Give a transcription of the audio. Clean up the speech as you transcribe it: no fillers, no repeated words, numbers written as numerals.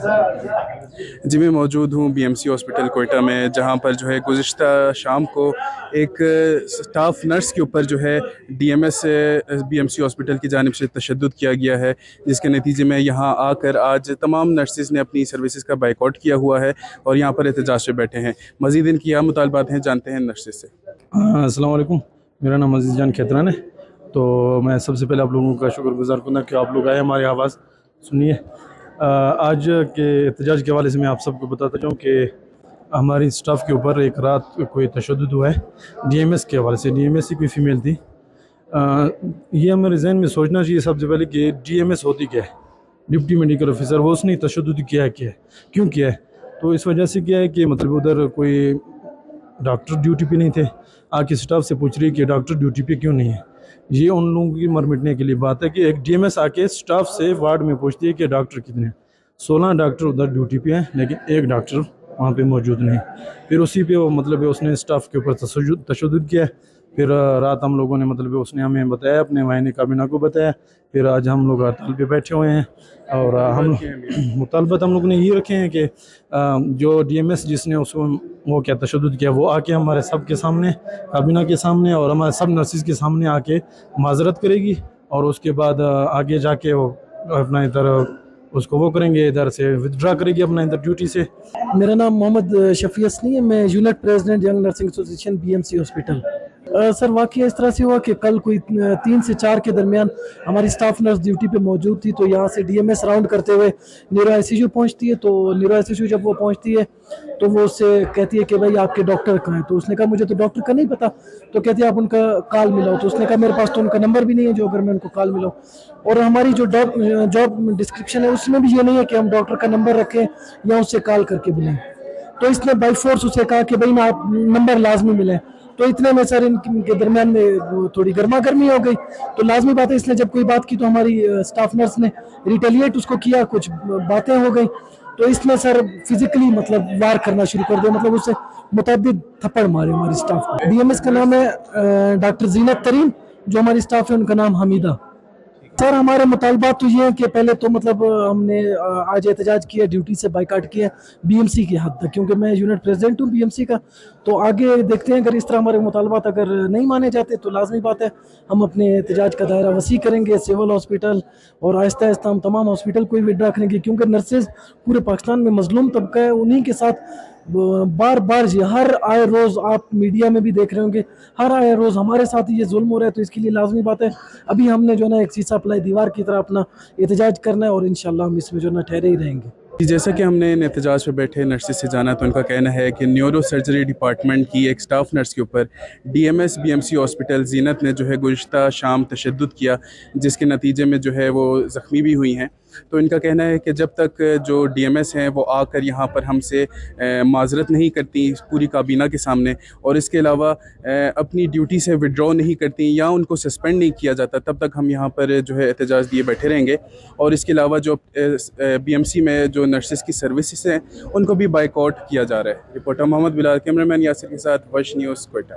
जी, मैं मौजूद हूँ बीएमसी हॉस्पिटल कोयटा में, जहाँ पर जो है गुज़िश्ता शाम को एक स्टाफ नर्स के ऊपर जो है डीएमएस बीएमसी हॉस्पिटल की जानिब से तशद्दुद किया गया है, जिसके नतीजे में यहाँ आकर आज तमाम नर्सेज़ ने अपनी सर्विसेज का बाइकआउट किया हुआ है और यहाँ पर एहतजाज पे बैठे हैं। मज़ीद इनकी क्या मुतालबात हैं, जानते हैं नर्सेज से। अस्सलाम वालेकुम, मेरा नाम अजीज़ जान खेतरान है। तो मैं सबसे पहले आप लोगों का शुक्रगुजार करना कि आप लोग आए हमारी आवाज़ सुनिए। आज के एहतजाज के हवाले से मैं आप सबको बताता जाऊँ कि हमारी स्टाफ के ऊपर एक रात कोई तशद्दुद हुआ है डीएमएस के हवाले से। डीएमएस की कोई फ़ीमेल थी। ये हमारे जहन में सोचना चाहिए सबसे पहले कि डीएमएस होती क्या है, डिप्टी मेडिकल ऑफिसर। वो उसने तशद्दुद किया है, क्या है, क्यों किया है? तो इस वजह से क्या है कि मतलब उधर कोई डॉक्टर ड्यूटी पे नहीं थे। आके स्टाफ से पूछ रही है कि डॉक्टर ड्यूटी पे क्यों नहीं है। ये उन लोगों की मर मिटने के लिए बात है कि एक डीएमएस आके स्टाफ से वार्ड में पूछती है कि डॉक्टर कितने हैं। 16 डॉक्टर उधर ड्यूटी पे हैं, लेकिन एक डॉक्टर वहाँ पे मौजूद नहीं। फिर उसी पे वो मतलब उसने स्टाफ के ऊपर तशद्दुद किया है। फिर रात हम लोगों ने मतलब उसने हमें बताया, अपने वाहिनी काबिना को बताया। फिर आज हम लोग हड़ताल पे बैठे हुए हैं और हम मुतालबत हम लोग ने ये रखे हैं कि जो डीएमएस जिसने उसको वो क्या तशद्दुद किया, वो आके हमारे सब के सामने, काबिना के सामने और हमारे सब नर्सिस के सामने आके माजरत करेगी और उसके बाद आगे जाके वो अपना इधर उसको वो करेंगे, इधर से विदड्रा करेगी अपना इधर ड्यूटी से। मेरा नाम मोहम्मद शफी असनी है। मैं unit president young nursing association BMC hospital. Sir वाकई इस तरह से हुआ कि कल कोई 3 से 4 के दरमियान हमारी स्टाफ नर्स ड्यूटी पे मौजूद थी। तो यहाँ से डीएमएस राउंड करते हुए न्यूरो आईसीयू पहुँचती है। तो न्यूरो आईसीयू जब वो पहुँचती है तो वो उससे कहती है कि भाई आपके डॉक्टर कहाँ हैं। तो उसने कहा मुझे तो डॉक्टर का नहीं पता। तो कहती है आप उनका कॉल मिलाओ। तो उसने कहा मेरे पास तो उनका नंबर भी नहीं है जो अगर मैं उनको कॉल मिलाऊँ। और हमारी जो जॉब डिस्क्रिप्शन है उसमें भी ये नहीं है कि हम डॉक्टर का नंबर रखें या उससे कॉल करके बुलाएं। तो इसने बाई फोर्स उसे कहा कि भाई ना आप नंबर लाजमी मिले। तो इतने में सर इनके दरमियान में थोड़ी गर्मा गर्मी हो गई। तो लाजमी बात है, इसने जब कोई बात की तो हमारी स्टाफ नर्स ने रिटेलिएट उसको किया, कुछ बातें हो गई। तो इसने सर फिजिकली मतलब वार करना शुरू कर दिया, मतलब उससे मुतअद्दिद थप्पड़ मारे हमारी स्टाफ को। डीएमएस का नाम है डॉक्टर जीनत तरीन, जो हमारी स्टाफ है उनका नाम हमीदा। सर हमारे मुतालबात तो ये हैं कि पहले तो मतलब हमने आज एहतजाज किया, ड्यूटी से बाइकाट किया बीएमसी की हद तक, क्योंकि मैं यूनिट प्रेसिडेंट हूँ बीएमसी का। तो आगे देखते हैं, अगर इस तरह हमारे मुतालबात अगर नहीं माने जाते तो लाजमी बात है हम अपने एहतजाज का दायरा वसी करेंगे। सिविल हॉस्पिटल और आहिस्ता आहिस्ता हम तमाम हॉस्पिटल को भी विड्रा करेंगे, क्योंकि नर्सेज पूरे पाकिस्तान में मजलूम तबका है। उन्हीं के साथ बार बार ये हर आए रोज़ आप मीडिया में भी देख रहे होंगे, हर आए रोज़ हमारे साथ ये जुल्म हो रहा है। तो इसके लिए लाजमी बात है अभी हमने जो ना एक शीशा पलाई दीवार की तरह अपना एहतजाज करना है और इंशाल्लाह हम इसमें जो ना ठहरे ही रहेंगे। जैसा कि हमने इन एहतजाज पे बैठे नर्सेज से जाना, तो उनका कहना है कि न्यूरो सर्जरी डिपार्टमेंट की एक स्टाफ नर्स के ऊपर डीएमएस बीएमसी हॉस्पिटल जीनत ने जो है गुज़िश्ता शाम तशद्दुद किया, जिसके नतीजे में जो है वो ज़ख्मी भी हुई हैं। तो इनका कहना है कि जब तक जो डीएमएस हैं वो आकर यहाँ पर हमसे माजरत नहीं करती पूरी काबीना के सामने, और इसके अलावा अपनी ड्यूटी से विड्रॉ नहीं करती या उनको सस्पेंड नहीं किया जाता, तब तक हम यहाँ पर जो है एहतजाज दिए बैठे रहेंगे। और इसके अलावा जो बीएमसी में जो नर्सेस की सर्विसेज हैं उनको भी बाइकआउट किया जा रहा है। रिपोर्टर मोहम्मद बिलाल, कैमरामैन यासिर के साथ वश न्यूज़ कोयटा।